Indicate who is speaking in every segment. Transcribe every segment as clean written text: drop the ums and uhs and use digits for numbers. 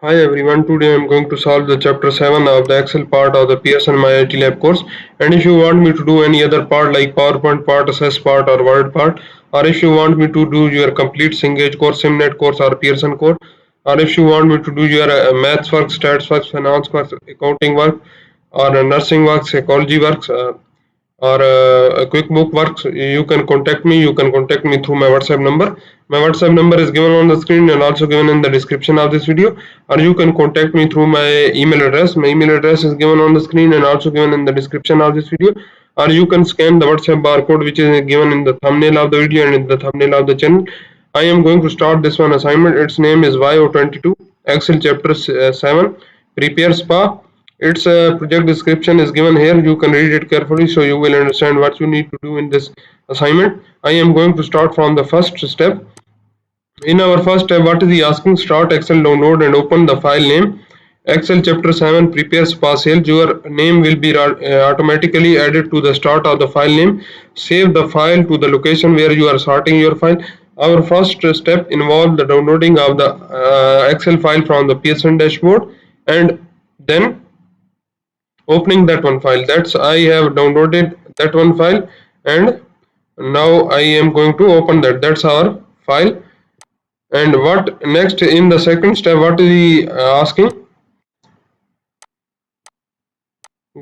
Speaker 1: Hi everyone, today I am going to solve the chapter 7 of the Excel part of the Pearson MyITLab course. And if you want me to do any other part like PowerPoint part, Assess part or Word part, or if you want me to do your complete Cengage course, SimNet course or Pearson course, or if you want me to do your maths work, stats work, finance work, accounting work, or nursing work, psychology works, or a quick book works, you can contact me. You can contact me through my WhatsApp number. My WhatsApp number is given on the screen and also given in the description of this video, or you can contact me through my email address. My email address is given on the screen and also given in the description of this video, or you can scan the WhatsApp barcode which is given in the thumbnail of the video and in the thumbnail of the channel. I am going to start this one assignment. Its name is YO22 Excel chapter 7 prepare spa. Its project description is given here. You can read it carefully so you will understand what you need to do in this assignment. I am going to start from the first step. In our first step, what is he asking? Start Excel download and open the file name. Excel chapter 7 prepare spa sale. Your name will be automatically added to the start of the file name. Save the file to the location where you are sorting your file. Our first step involves the downloading of the Excel file from the Pearson dashboard and then opening that one file. That's I have downloaded that one file and now I am going to open that's our file. And what next in the second step, what is he asking?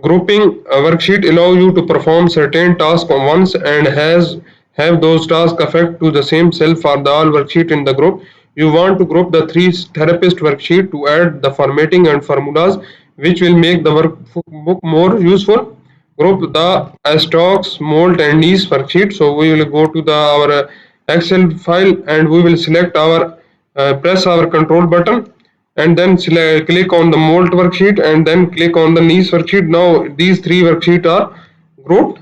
Speaker 1: Grouping a worksheet allow you to perform certain tasks once and have those tasks affect to the same cell for the all worksheet in the group. You want to group the three therapist worksheet to add the formatting and formulas which will make the workbook more useful. Group the stocks, mold and niche worksheet. So we will go to the our Excel file and we will select our press our control button and then click on the mold worksheet and then click on the niche worksheet. Now these three worksheets are grouped.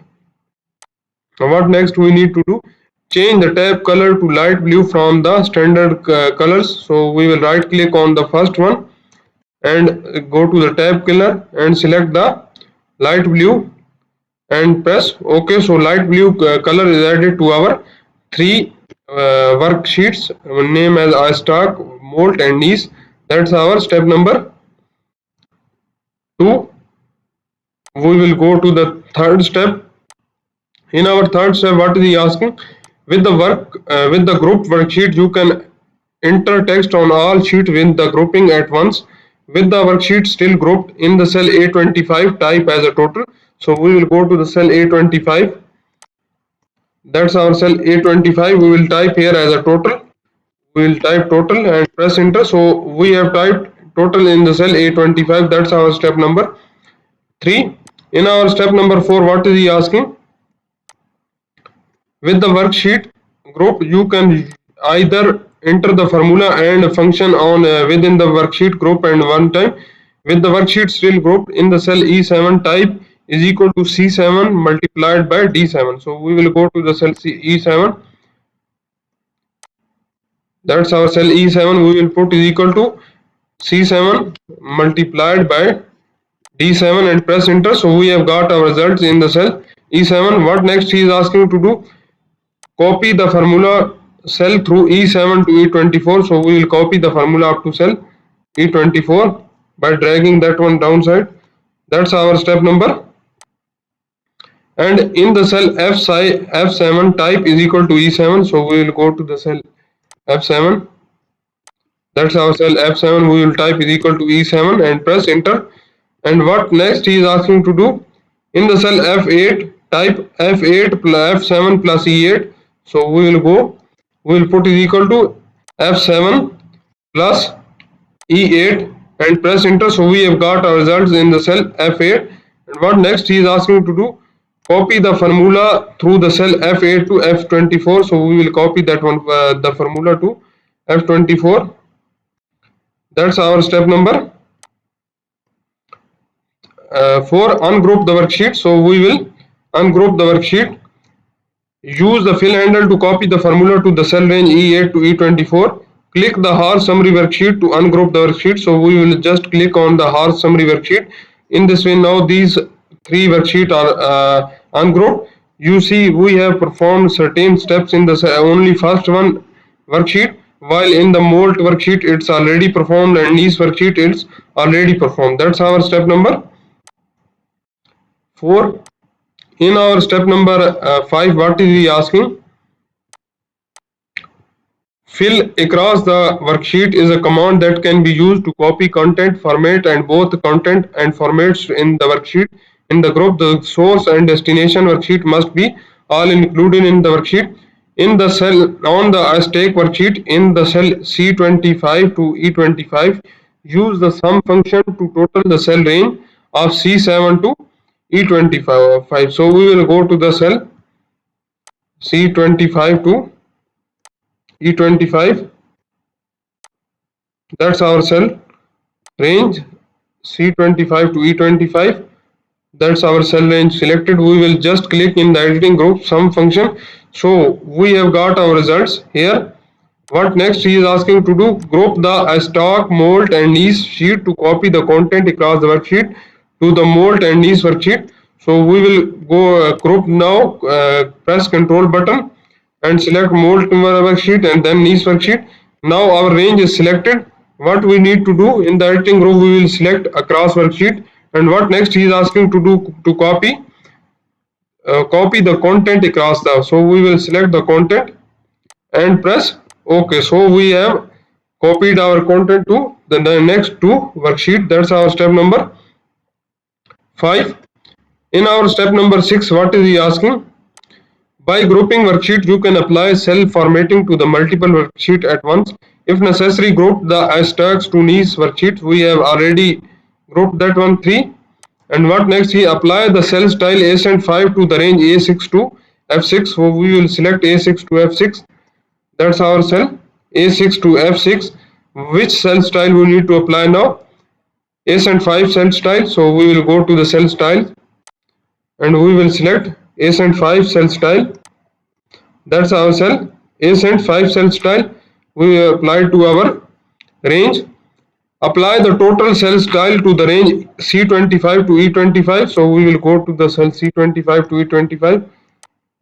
Speaker 1: Now what next we need to do? Change the tab color to light blue from the standard colors. So we will right click on the first one and go to the tab color and select the light blue and press OK. So light blue color is added to our three worksheets name as stock, mold and niche. That's our step number 2. We will go to the third step. In our third step, what is he asking? With the group worksheet, you can enter text on all sheets with the grouping at once. With the worksheet still grouped in the cell A25, type as a total. So we will go to the cell A25. That's our cell A25. We will type here as a total. We will type total and press enter. So we have typed total in the cell A25. That's our step number 3. In our step number 4, what is he asking? With the worksheet group, you can either enter the formula and function on within the worksheet group and one time. With the worksheet still grouped in the cell E7, type is equal to C7 multiplied by D7. So we will go to the cell E7. That's our cell E7. We will put is equal to C7 multiplied by D7 and press enter. So we have got our results in the cell E7. What next he is asking to do? Copy the formula cell through E7 to E24. So we will copy the formula up to cell E24 by dragging that one downside. That's our step number. And in the cell F7, type is equal to E7. So we will go to the cell F7. That's our cell F7. We will type is equal to E7 and press enter. And what next he is asking to do? In the cell F8, type F8 plus F7 plus E8. So we will put is equal to F7 plus E8 and press enter. So we have got our results in the cell F8. And what next he is asking to do? Copy the formula through the cell F8 to F24. So we will copy that one, the formula to F24. That's our step number 4. Ungroup the worksheet. So we will ungroup the worksheet. Use the fill handle to copy the formula to the cell range E8 to E24. Click the horse summary worksheet to ungroup the worksheet. So we will just click on the horse summary worksheet. In this way, now these three worksheets are ungrouped. You see we have performed certain steps in the only first one worksheet, while in the molt worksheet it's already performed and niche worksheet it's already performed. That's our step number 4. In our step number 5, what is he asking? Fill across the worksheet is a command that can be used to copy content, format, and both content and formats in the worksheet. In the group, the source and destination worksheet must be all included in the worksheet. In the cell on the stack worksheet, in the cell C25 to E25, use the sum function to total the cell range of C7 to E25. So we will go to the cell C25 to E25. That's our cell range C25 to E25. That's our cell range selected. We will just click in the editing group sum function. So we have got our results here. What next he is asking to do? Group the stock, molt and niche sheet to copy the content across the worksheet to the molt and niche worksheet. So we will go group now, press Ctrl button and select molt worksheet and then niche worksheet. Now our range is selected. What we need to do in the editing group, we will select across worksheet, and what next he is asking to do to copy the content across the. So we will select the content and press OK. So we have copied our content to the next two worksheet. That's our step number 5. In our step number 6, what is he asking? By grouping worksheet, you can apply cell formatting to the multiple worksheet at once. If necessary, group the stacks to niche worksheet. We have already grouped that one 3. And what next? He apply the cell style ascent 5 to the range A6 to F6. So we will select A6 to F6. That's our cell A6 to F6. Which cell style we need to apply now? Ascent 5 cell style. So we will go to the cell style and we will select ascent 5 cell style. That's our cell ascent 5 cell style. We apply to our range. Apply the total cell style to the range C25 to E25. So we will go to the cell C25 to E25.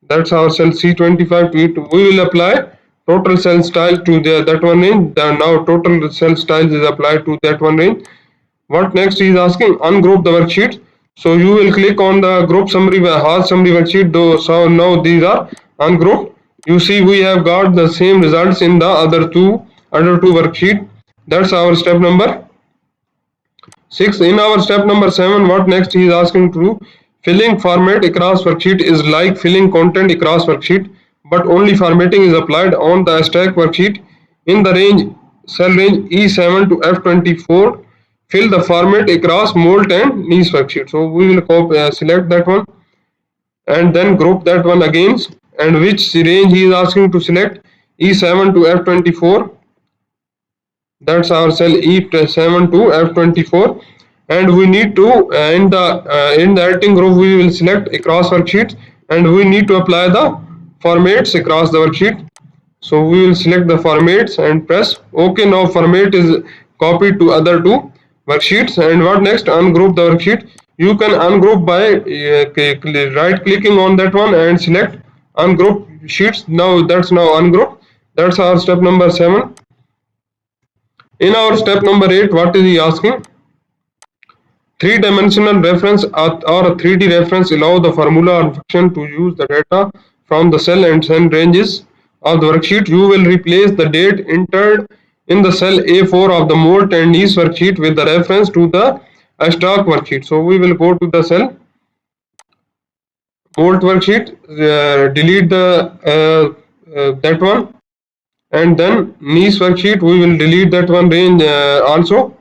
Speaker 1: That's our cell C25 to E2. We will apply total cell style to that one range. Now total cell style is applied to that one range. What next he is asking? Ungroup the worksheet. So you will click on the group summary hard summary worksheet. So now these are ungrouped. You see we have got the same results in the other two worksheet. That's our step number 6. In our step number 7, what next he is asking to do? Filling format across worksheet is like filling content across worksheet, but only formatting is applied on the stack worksheet. In the range cell range E7 to F24, fill the format across molt and niche worksheet. So we will select that one and then group that one again. And which range he is asking to select? E7 to F24. That's our cell E7 to F24. And we need to in the editing group we will select across worksheets and we need to apply the formats across the worksheet. So we will select the formats and press OK. Now format is copied to other two worksheets. And what next? Ungroup the worksheet. You can ungroup by right clicking on that one and select ungroup sheets. Now that's now ungrouped. That's our step number 7. In our step number 8, what is he asking? Three-dimensional reference or a 3D reference allow the formula or function to use the data from the cell and cell ranges of the worksheet. You will replace the date entered in the cell A4 of the molt and niche worksheet with the reference to the stock worksheet. So we will go to the cell molt worksheet, delete the that one, and then niche worksheet we will delete that one range also,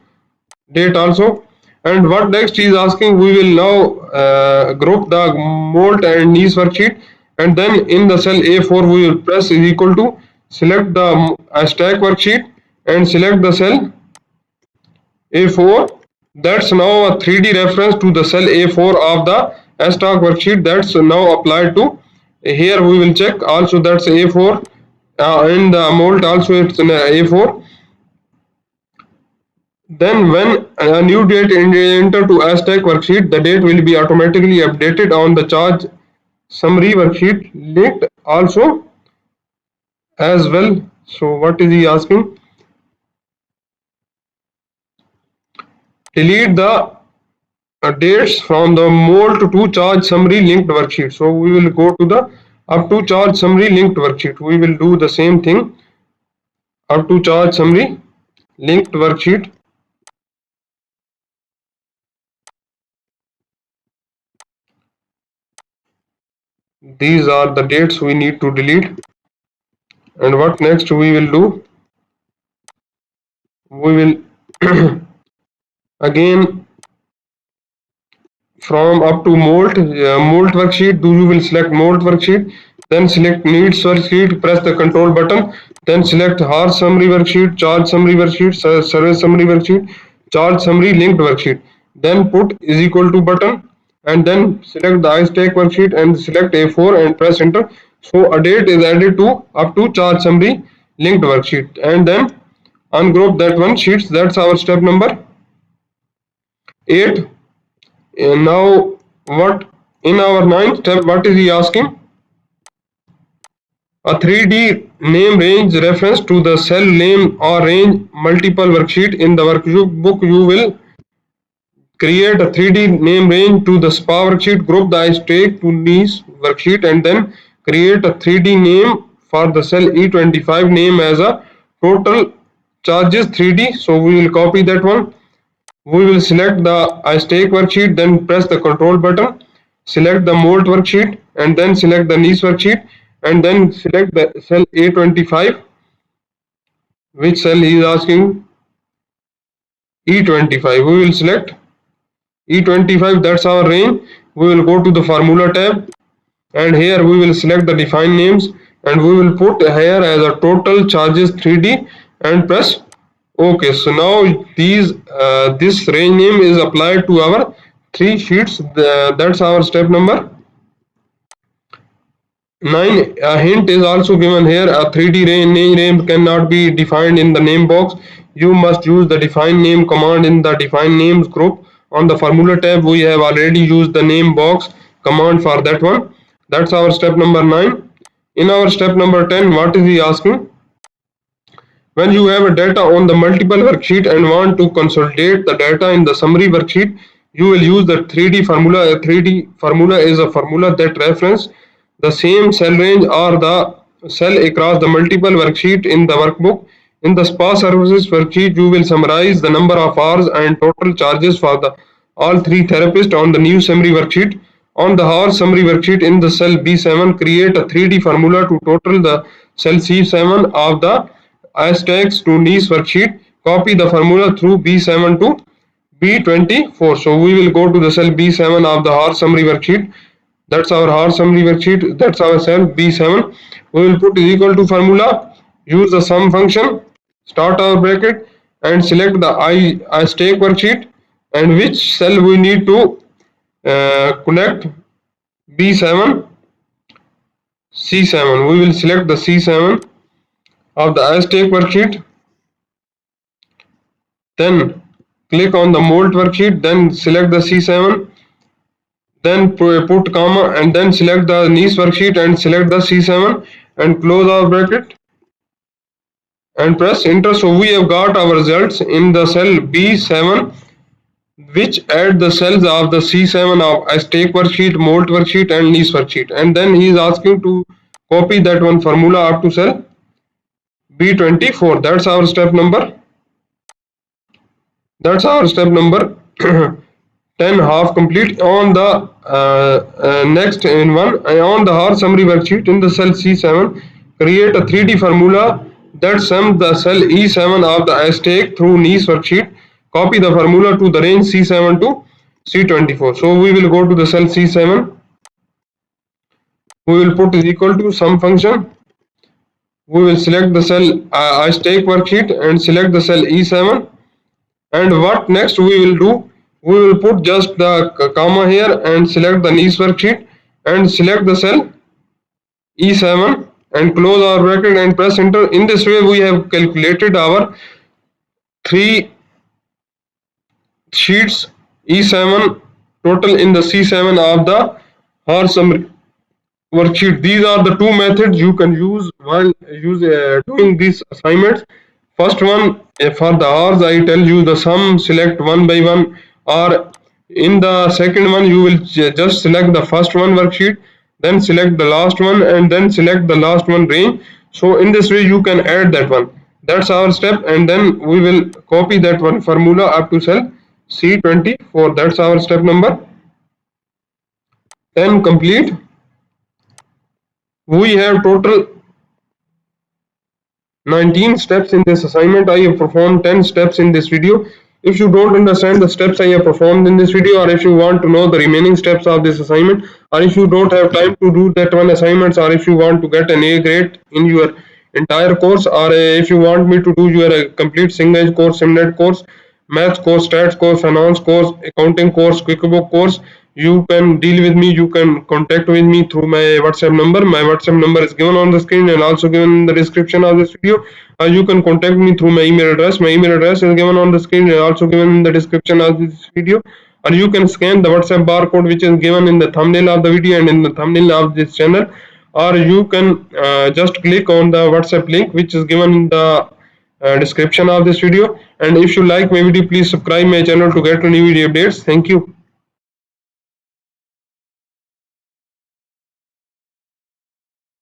Speaker 1: date also. And what next he is asking? We will now group the molt and niche worksheet, and then in the cell A4 we will press is equal to, select the stack worksheet and select the cell A4. That's now a 3D reference to the cell A4 of the stock worksheet. That's now applied to here. We will check also that's A4 in the molt also it's in A4. Then when a new date enter to stack worksheet, the date will be automatically updated on the charge summary worksheet linked also as well. So what is he asking? Delete the dates from the mole to charge summary linked worksheet. So we will go to the up to charge summary linked worksheet. We will do the same thing. Up to charge summary linked worksheet. These are the dates we need to delete. And what next we will do? We will again from up to molt worksheet, you will select molt worksheet, then select needs worksheet, press the control button, then select horse summary worksheet, charge summary worksheet, service summary worksheet, charge summary linked worksheet, then put is equal to button, and then select the iStack worksheet and select A4 and press enter. So a date is added to up to charge summary linked worksheet, and then ungroup that one sheets. That's our step number 8. And now, what in our ninth step, what is he asking? A 3D name range reference to the cell name or range multiple worksheet. In the workbook, you will create a 3D name range to the SPA worksheet, group the stake to niche worksheet, and then create a 3D name for the cell E25 name as a total charges 3D. So we will copy that one. We will select the stake worksheet, then press the control button, select the molt worksheet, and then select the niche worksheet, and then select the cell A25. Which cell he is asking? E25. We will select E25. That's our range. We will go to the formula tab, and here we will select the define names, and we will put here as a total charges 3D and press OK. So now this range name is applied to our three sheets. That's our step number 9. A hint is also given here. A 3D name cannot be defined in the name box. You must use the define name command in the define names group. On the formula tab, we have already used the name box command for that one. That's our step number 9. In our step number 10, what is he asking? When you have a data on the multiple worksheet and want to consolidate the data in the summary worksheet, you will use the 3D formula. A 3D formula is a formula that references the same cell range or the cell across the multiple worksheet in the workbook. In the SPA services worksheet, you will summarize the number of hours and total charges for the all three therapists on the new summary worksheet. On the hour summary worksheet in the cell B7, create a 3D formula to total the cell C7 of the iStack to niche worksheet. Copy the formula through B7 to B24. So we will go to the cell B7 of the hour summary worksheet. That's our hour summary worksheet. That's our cell B7. We will put is equal to formula. Use the sum function. Start our bracket and select the iStack worksheet and which cell we need to connect B7 C7. We will select the C7 of the iStack worksheet. Then click on the molt worksheet, then select the C7, then put comma and then select the niche worksheet and select the C7 and close our bracket and press enter. So we have got our results in the cell B7 which add the cells of the C7 of a stake worksheet, molt worksheet and niche worksheet, and then he is asking to copy that one formula up to cell B24. That's our step number 10 half complete. On the next in one on the hour summary worksheet in the cell C7, create a 3D formula that sums the cell E7 of the stake through niche worksheet. Copy the formula to the range C7 to C24. So we will go to the cell C7. We will put is equal to sum function. We will select the cell stake worksheet and select the cell E7. And what next we will do? We will put just the comma here and select the niche worksheet and select the cell E7 and close our bracket and press enter. In this way we have calculated our three sheets E7 total in the C7 of the hour summary worksheet. These are the two methods you can use while doing these assignments. First one, for the hours, I tell you the sum, select one by one, or in the second one you will just select the first one worksheet, then select the last one, and then select the last one range. So in this way you can add that one. That's our step, and then we will copy that one formula up to cell C24. That's our step number 10 complete. We have total 19 steps in this assignment. I have performed 10 steps in this video. If you don't understand the steps I have performed in this video, or if you want to know the remaining steps of this assignment, or if you don't have time to do that one assignments, or if you want to get an A grade in your entire course, or if you want me to do your complete single course, simnet course, maths course, stats course, finance course, accounting course, quickbook course, you can deal with me. You can contact with me through my WhatsApp number. My WhatsApp number is given on the screen and also given in the description of this video. You can contact me through my email address. My email address is given on the screen and also given in the description of this video. Or you can scan the WhatsApp barcode which is given in the thumbnail of the video and in the thumbnail of this channel. Or you can just click on the WhatsApp link which is given in the description of this video. And if you like my video, please subscribe my channel to get new video updates. Thank you.